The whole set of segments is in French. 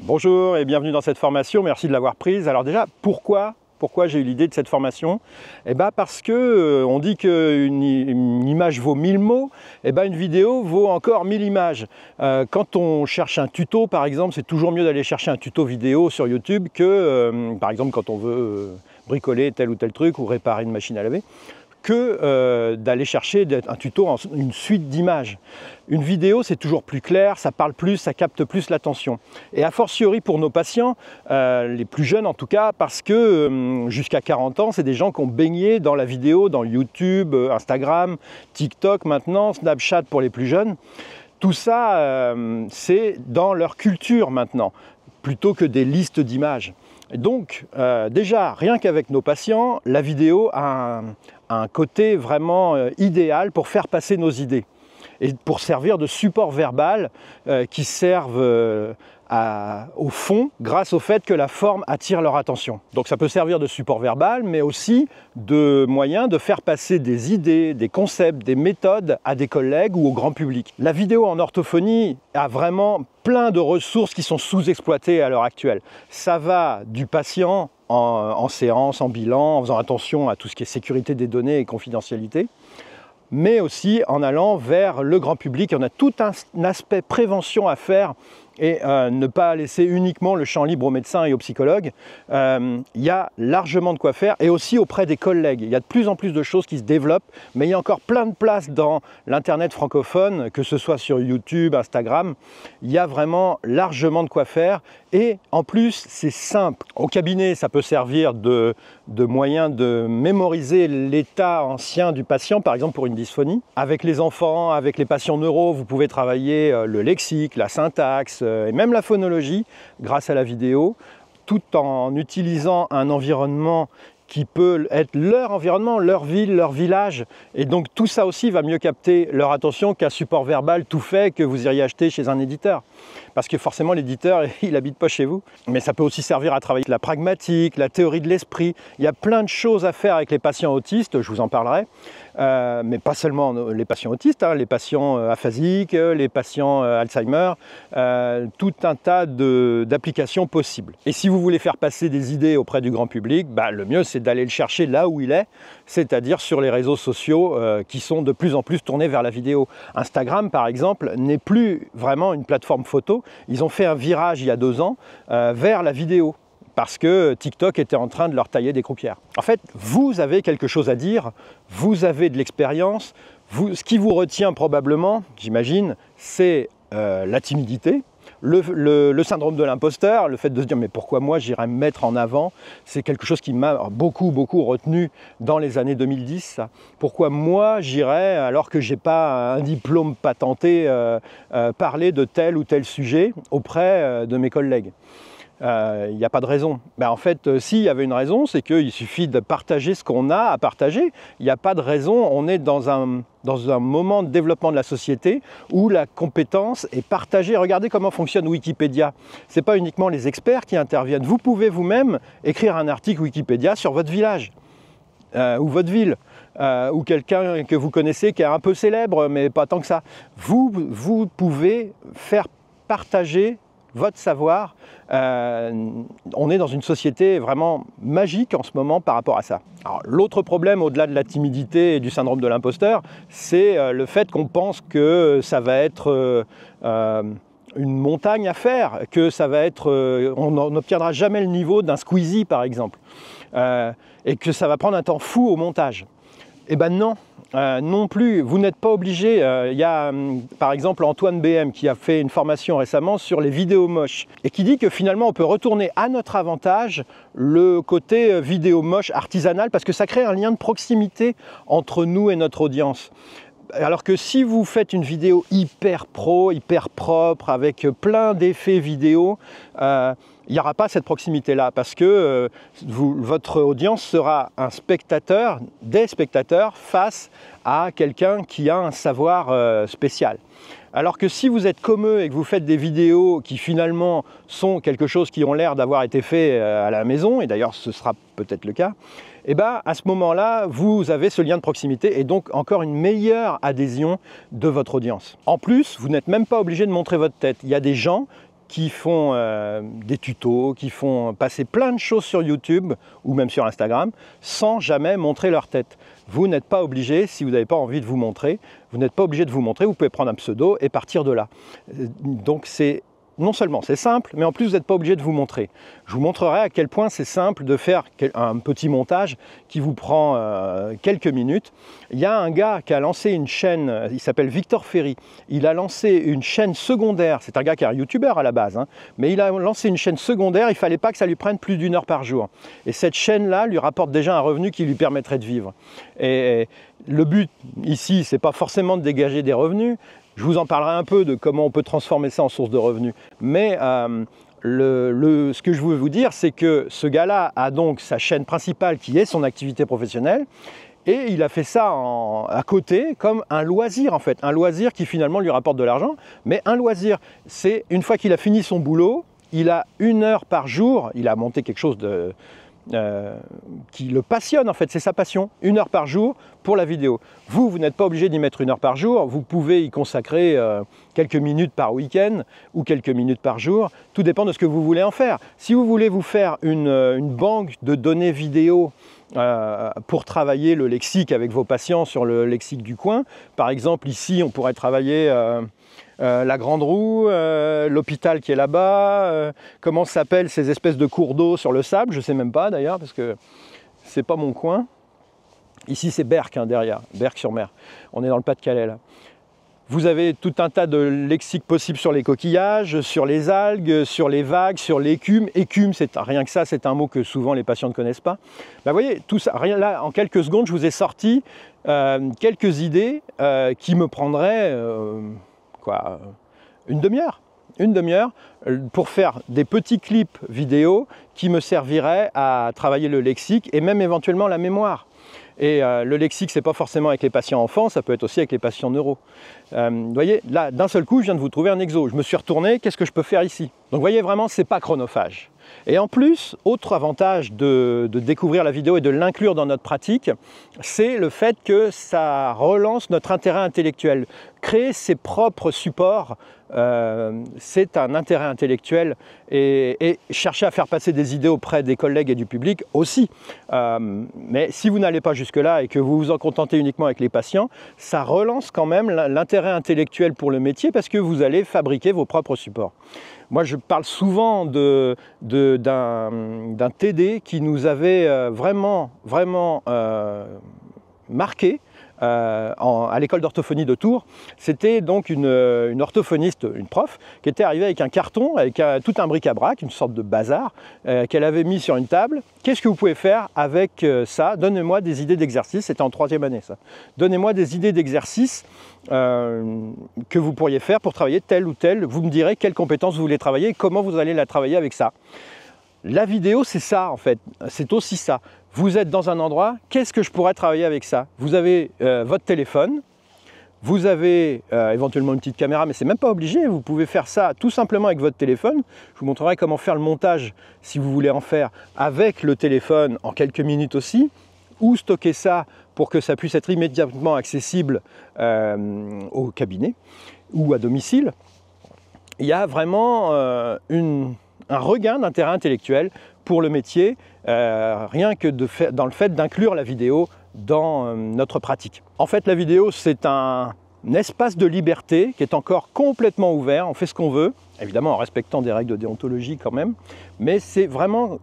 Bonjour et bienvenue dans cette formation, merci de l'avoir prise. Alors déjà, pourquoi j'ai eu l'idée de cette formation? Parce que on dit qu'une image vaut 1000 mots, une vidéo vaut encore 1000 images. Quand on cherche un tuto par exemple, c'est toujours mieux d'aller chercher un tuto vidéo sur YouTube que par exemple quand on veut bricoler tel ou tel truc ou réparer une machine à laver, que d'aller chercher un tuto en une suite d'images. Une vidéo, c'est toujours plus clair, ça parle plus, ça capte plus l'attention. Et a fortiori pour nos patients, les plus jeunes en tout cas, parce que jusqu'à 40 ans, c'est des gens qui ont baigné dans la vidéo, dans YouTube, Instagram, TikTok maintenant, Snapchat pour les plus jeunes. Tout ça, c'est dans leur culture maintenant, plutôt que des listes d'images. Donc déjà, rien qu'avec nos patients, la vidéo a un côté vraiment idéal pour faire passer nos idées et pour servir de support verbal qui servent au fond grâce au fait que la forme attire leur attention. Donc ça peut servir de support verbal, mais aussi de moyen de faire passer des idées, des concepts, des méthodes à des collègues ou au grand public. La vidéo en orthophonie a vraiment plein de ressources qui sont sous-exploitées à l'heure actuelle. Ça va du patient en séance, en bilan, en faisant attention à tout ce qui est sécurité des données et confidentialité, mais aussi en allant vers le grand public. On a tout un aspect prévention à faire et ne pas laisser uniquement le champ libre aux médecins et aux psychologues. Il y a largement de quoi faire et aussi auprès des collègues. Il y a de plus en plus de choses qui se développent, mais il y a encore plein de place dans l'internet francophone, que ce soit sur YouTube, Instagram. Il y a vraiment largement de quoi faire et en plus c'est simple. Au cabinet, ça peut servir de moyen de mémoriser l'état ancien du patient, par exemple pour une dysphonie. Avec les enfants, avec les patients neuro, vous pouvez travailler le lexique, la syntaxe, et même la phonologie grâce à la vidéo, tout en utilisant un environnement qui peut être leur environnement, leur ville, leur village. Et donc tout ça aussi va mieux capter leur attention qu'un support verbal tout fait que vous iriez acheter chez un éditeur. Parce que forcément l'éditeur, il n'habite pas chez vous. Mais ça peut aussi servir à travailler la pragmatique, la théorie de l'esprit. Il y a plein de choses à faire avec les patients autistes, je vous en parlerai. Mais pas seulement les patients autistes, les patients aphasiques, les patients Alzheimer, tout un tas d'applications possibles. Et si vous voulez faire passer des idées auprès du grand public, le mieux c'est d'aller le chercher là où il est, c'est-à-dire sur les réseaux sociaux qui sont de plus en plus tournés vers la vidéo. Instagram par exemple n'est plus vraiment une plateforme photo, ils ont fait un virage il y a 2 ans vers la vidéo, parce que TikTok était en train de leur tailler des croupières. En fait, vous avez quelque chose à dire, vous avez de l'expérience, ce qui vous retient probablement, j'imagine, c'est la timidité, le syndrome de l'imposteur, le fait de se dire mais pourquoi moi j'irais me mettre en avant, c'est quelque chose qui m'a beaucoup retenu dans les années 2010. Ça. Pourquoi moi j'irais, alors que j'ai pas un diplôme patenté, parler de tel ou tel sujet auprès de mes collègues. Il n'y a pas de raison. En fait, s'il y avait une raison, c'est qu'il suffit de partager ce qu'on a à partager. Il n'y a pas de raison, on est dans un moment de développement de la société où la compétence est partagée. Regardez comment fonctionne Wikipédia. Ce n'est pas uniquement les experts qui interviennent. Vous pouvez vous-même écrire un article Wikipédia sur votre village ou votre ville. Ou quelqu'un que vous connaissez qui est un peu célèbre, mais pas tant que ça. Vous pouvez faire partager votre savoir. On est dans une société vraiment magique en ce moment par rapport à ça. Alors, l'autre problème, au-delà de la timidité et du syndrome de l'imposteur, c'est le fait qu'on pense que ça va être une montagne à faire, que ça va être, on n'obtiendra jamais le niveau d'un Squeezie par exemple, et que ça va prendre un temps fou au montage. Non. Non plus, vous n'êtes pas obligé. Il y a par exemple Antoine BM qui a fait une formation récemment sur les vidéos moches et qui dit que finalement on peut retourner à notre avantage le côté vidéo moche artisanal parce que ça crée un lien de proximité entre nous et notre audience. Alors que si vous faites une vidéo hyper pro, hyper propre, avec plein d'effets vidéo, il n'y aura pas cette proximité-là parce que votre audience sera un spectateur, des spectateurs face à quelqu'un qui a un savoir spécial. Alors que si vous êtes comme eux et que vous faites des vidéos qui finalement sont quelque chose qui ont l'air d'avoir été fait à la maison, et d'ailleurs ce sera peut-être le cas, à ce moment-là, vous avez ce lien de proximité et donc encore une meilleure adhésion de votre audience. En plus, vous n'êtes même pas obligé de montrer votre tête. Il y a des gens qui font des tutos, qui font passer plein de choses sur YouTube ou même sur Instagram sans jamais montrer leur tête. Vous n'êtes pas obligé, si vous n'avez pas envie de vous montrer, vous n'êtes pas obligé de vous montrer, vous pouvez prendre un pseudo et partir de là. Donc c'est non seulement c'est simple, mais en plus vous n'êtes pas obligé de vous montrer. Je vous montrerai à quel point c'est simple de faire un petit montage qui vous prend quelques minutes. Il y a un gars qui a lancé une chaîne, il s'appelle Victor Ferry. Il a lancé une chaîne secondaire, c'est un gars qui est un youtubeur à la base, hein, mais il a lancé une chaîne secondaire, il ne fallait pas que ça lui prenne plus d'1 heure par jour. Et cette chaîne-là lui rapporte déjà un revenu qui lui permettrait de vivre. Et le but ici, ce n'est pas forcément de dégager des revenus. Je vous en parlerai un peu de comment on peut transformer ça en source de revenus. Mais ce que je veux vous dire, c'est que ce gars-là a donc sa chaîne principale qui est son activité professionnelle. Et il a fait ça à côté comme un loisir en fait. Un loisir qui finalement lui rapporte de l'argent. Mais un loisir, c'est une fois qu'il a fini son boulot, il a 1 heure par jour, il a monté quelque chose qui le passionne en fait, c'est sa passion, 1 heure par jour pour la vidéo. Vous n'êtes pas obligé d'y mettre 1 heure par jour, vous pouvez y consacrer quelques minutes par week-end ou quelques minutes par jour, tout dépend de ce que vous voulez en faire. Si vous voulez vous faire une banque de données vidéo pour travailler le lexique avec vos patients sur le lexique du coin, par exemple ici on pourrait travailler la Grande Roue, l'hôpital qui est là-bas, comment s'appellent ces espèces de cours d'eau sur le sable, je ne sais même pas d'ailleurs, parce que c'est pas mon coin. Ici c'est Berck, hein, derrière, Berck-sur-Mer. On est dans le Pas-de-Calais là. Vous avez tout un tas de lexiques possibles sur les coquillages, sur les algues, sur les vagues, sur l'écume. Écume, c'est rien que ça, c'est un mot que souvent les patients ne connaissent pas. Ben, vous voyez, tout ça, rien là, en quelques secondes, je vous ai sorti quelques idées qui me prendraient une demi-heure pour faire des petits clips vidéo qui me serviraient à travailler le lexique et même éventuellement la mémoire. Et le lexique, c'est pas forcément avec les patients enfants, ça peut être aussi avec les patients neuro. Vous voyez, là, d'un seul coup, je viens de vous trouver un exo. Je me suis retourné, qu'est-ce que je peux faire ici? Donc, vous voyez, vraiment, c'est pas chronophage. Et en plus, autre avantage de découvrir la vidéo et de l'inclure dans notre pratique, c'est le fait que ça relance notre intérêt intellectuel. Créer ses propres supports, c'est un intérêt intellectuel et chercher à faire passer des idées auprès des collègues et du public aussi. Mais si vous n'allez pas jusque-là et que vous vous en contentez uniquement avec les patients, ça relance quand même l'intérêt intellectuel pour le métier parce que vous allez fabriquer vos propres supports. Moi, je parle souvent d'un TD qui nous avait vraiment marqué à l'école d'orthophonie de Tours. C'était donc une orthophoniste, une prof, qui était arrivée avec un carton, avec tout un bric-à-brac, une sorte de bazar, qu'elle avait mis sur une table. Qu'est-ce que vous pouvez faire avec ça? Donnez-moi des idées d'exercices. C'était en 3e année, ça. Donnez-moi des idées d'exercices que vous pourriez faire pour travailler telle ou telle. Vous me direz quelles compétences vous voulez travailler et comment vous allez la travailler avec ça. La vidéo, c'est ça en fait, c'est aussi ça. Vous êtes dans un endroit, qu'est-ce que je pourrais travailler avec ça? Vous avez votre téléphone, vous avez éventuellement une petite caméra, mais c'est même pas obligé, vous pouvez faire ça tout simplement avec votre téléphone. Je vous montrerai comment faire le montage, si vous voulez en faire, avec le téléphone en quelques minutes aussi, ou stocker ça pour que ça puisse être immédiatement accessible au cabinet ou à domicile. Il y a vraiment un regain d'intérêt intellectuel pour le métier, rien que dans le fait d'inclure la vidéo dans notre pratique. En fait, la vidéo, c'est un espace de liberté qui est encore complètement ouvert, on fait ce qu'on veut, évidemment en respectant des règles de déontologie quand même, mais c'est vraiment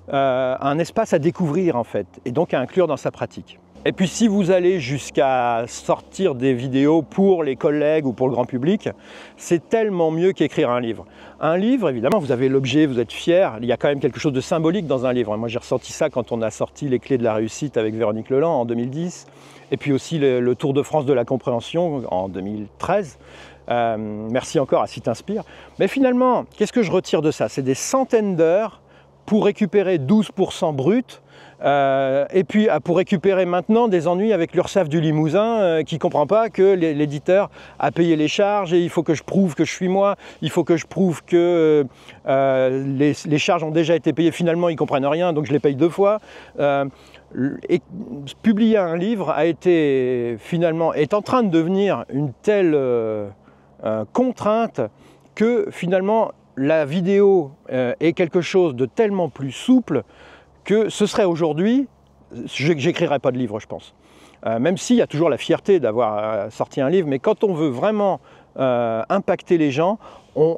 un espace à découvrir en fait, et donc à inclure dans sa pratique. Et puis si vous allez jusqu'à sortir des vidéos pour les collègues ou pour le grand public, c'est tellement mieux qu'écrire un livre. Un livre, évidemment, vous avez l'objet, vous êtes fier, il y a quand même quelque chose de symbolique dans un livre. Moi j'ai ressenti ça quand on a sorti Les Clés de la réussite avec Véronique Leland en 2010, et puis aussi le Tour de France de la compréhension en 2013. Merci encore à Site Inspire. Mais finalement, qu'est-ce que je retire de ça? C'est des centaines d'heures pour récupérer 12% brut, et puis pour récupérer maintenant des ennuis avec l'URSSAF du Limousin qui ne comprend pas que l'éditeur a payé les charges et il faut que je prouve que je suis moi, il faut que je prouve que les charges ont déjà été payées, finalement ils ne comprennent rien donc je les paye 2 fois. Et publier un livre est en train de devenir une telle contrainte que finalement la vidéo est quelque chose de tellement plus souple que ce serait aujourd'hui, j'écrirais pas de livre, je pense. Même s'il y a toujours la fierté d'avoir sorti un livre, mais quand on veut vraiment impacter les gens,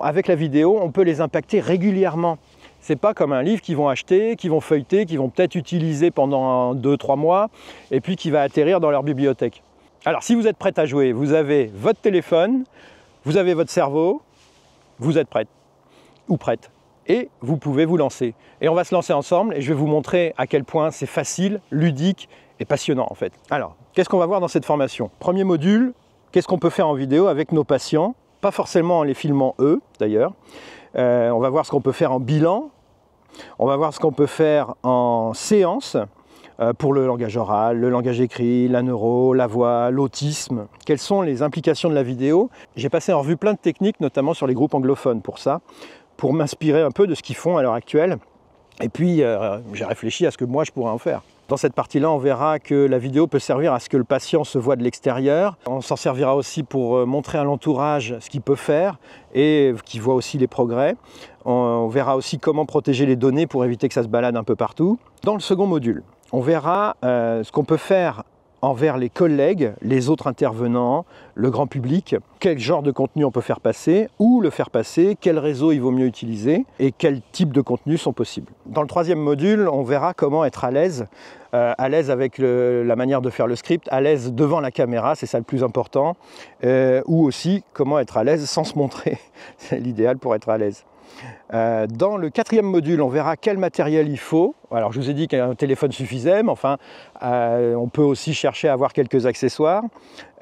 avec la vidéo, on peut les impacter régulièrement. C'est pas comme un livre qu'ils vont acheter, qu'ils vont feuilleter, qu'ils vont peut-être utiliser pendant 2-3 mois, et puis qui va atterrir dans leur bibliothèque. Alors si vous êtes prête à jouer, vous avez votre téléphone, vous avez votre cerveau, vous êtes prête ou prête. Et vous pouvez vous lancer. Et on va se lancer ensemble et je vais vous montrer à quel point c'est facile, ludique et passionnant en fait. Alors, qu'est-ce qu'on va voir dans cette formation? Premier module, qu'est-ce qu'on peut faire en vidéo avec nos patients? Pas forcément en les filmant eux d'ailleurs. On va voir ce qu'on peut faire en bilan. On va voir ce qu'on peut faire en séance pour le langage oral, le langage écrit, la neuro, la voix, l'autisme. Quelles sont les implications de la vidéo? J'ai passé en revue plein de techniques, notamment sur les groupes anglophones pour ça, pour m'inspirer un peu de ce qu'ils font à l'heure actuelle. Et puis, j'ai réfléchi à ce que moi, je pourrais en faire. Dans cette partie-là, on verra que la vidéo peut servir à ce que le patient se voit de l'extérieur. On s'en servira aussi pour montrer à l'entourage ce qu'il peut faire et qu'il voit aussi les progrès. On verra aussi comment protéger les données pour éviter que ça se balade un peu partout. Dans le second module, on verra ce qu'on peut faire envers les collègues, les autres intervenants, le grand public, quel genre de contenu on peut faire passer, où le faire passer, quel réseau il vaut mieux utiliser et quels types de contenus sont possibles. Dans le troisième module, on verra comment être à l'aise avec la manière de faire le script, à l'aise devant la caméra, c'est ça le plus important, ou aussi comment être à l'aise sans se montrer, c'est l'idéal pour être à l'aise. Dans le quatrième module, on verra quel matériel il faut. Alors je vous ai dit qu'un téléphone suffisait, mais enfin on peut aussi chercher à avoir quelques accessoires.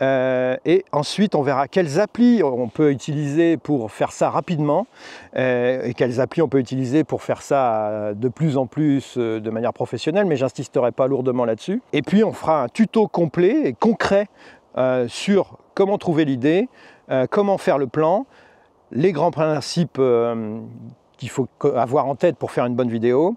Et ensuite on verra quelles applis on peut utiliser pour faire ça rapidement et quelles applis on peut utiliser pour faire ça de plus en plus de manière professionnelle, mais j'insisterai pas lourdement là-dessus. Et puis on fera un tuto complet et concret sur comment trouver l'idée, comment faire le plan, les grands principes qu'il faut avoir en tête pour faire une bonne vidéo.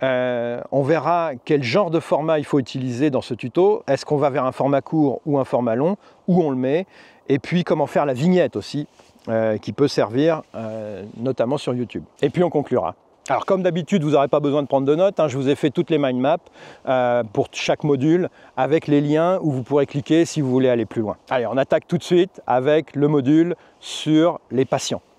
On verra quel genre de format il faut utiliser dans ce tuto. Est-ce qu'on va vers un format court ou un format long? Où on le met? Et puis comment faire la vignette aussi, qui peut servir notamment sur YouTube. Et puis on conclura. Alors comme d'habitude, vous n'aurez pas besoin de prendre de notes, hein, je vous ai fait toutes les mind maps pour chaque module avec les liens où vous pourrez cliquer si vous voulez aller plus loin. Allez, on attaque tout de suite avec le module sur les patients.